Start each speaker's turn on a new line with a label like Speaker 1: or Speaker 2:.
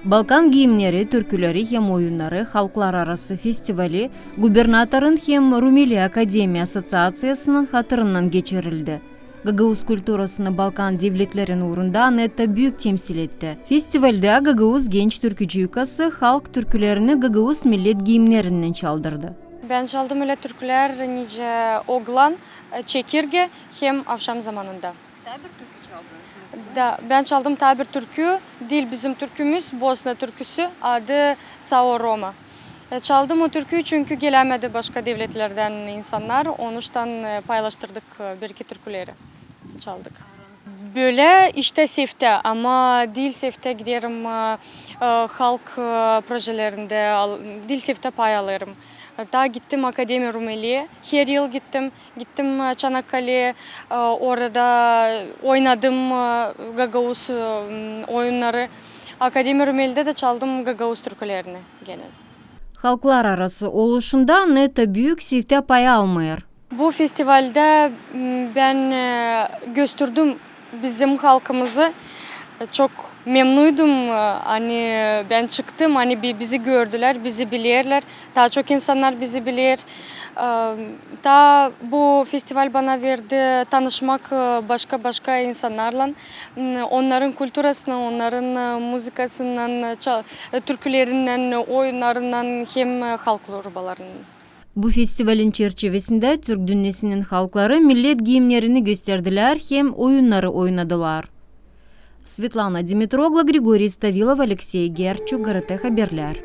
Speaker 1: Balkan giyimleri, türküleri hem oyunları halklar arası festivali gubernatorun hem Rumeli Akademiya Assotsiasyasının hatırından geçirildi. Gagauz kulturasını Balkan devletlerin uğrunda Anetta büyük temsil etti. Festivalde Gagauz genç türkücü yukası halk türkülerini Gagauz millet giyimlerinden çaldırdı.
Speaker 2: Ben çaldım öyle türküler nice Oglan, Çekirge hem akşam zamanında.
Speaker 3: Tabir türkü çaldınız mı?
Speaker 2: Da, ben çaldım tabir türkü, dil bizim türkümüz, Bosna türküsü, adı Sao Roma. Çaldım o türküyü çünkü gelemedi başka devletlerden insanlar, onuştan paylaştırdık bir iki türküleri çaldık. Böyle işte sefte ama dil sefte giderim halk projelerinde, dil sefte pay alırım. Daha gittim Akademi Rumeli'ye. Her yıl gittim Çanakkale'ye. Orada oynadım Gagauz oyunları. Akademi Rumeli'de de çaldım Gagauz türkülerini genel.
Speaker 1: Halklar arası oluşunda Anetta büyük sifte pay almıyor.
Speaker 2: Bu festivalde ben gösterdim bizim halkımızı. Çok memnunum. Hani ben çıktım, hani bizi gördüler, bizi bilirler. Daha çok insanlar bizi bilir. Daha bu festival bana verdi tanışmak başka insanlarla. Onların kültürasından, onların müzikasından, türkülerinden, oyunlarından hem halk grubalarından.
Speaker 1: Bu festivalin çerçevesinde Türk dünyasının halkları millet giyimlerini gösterdiler hem oyunları oynadılar. Svetlana Dimitrogla, Grigoriy Stavilov, Alexey Gerchuk, GRT Haberler.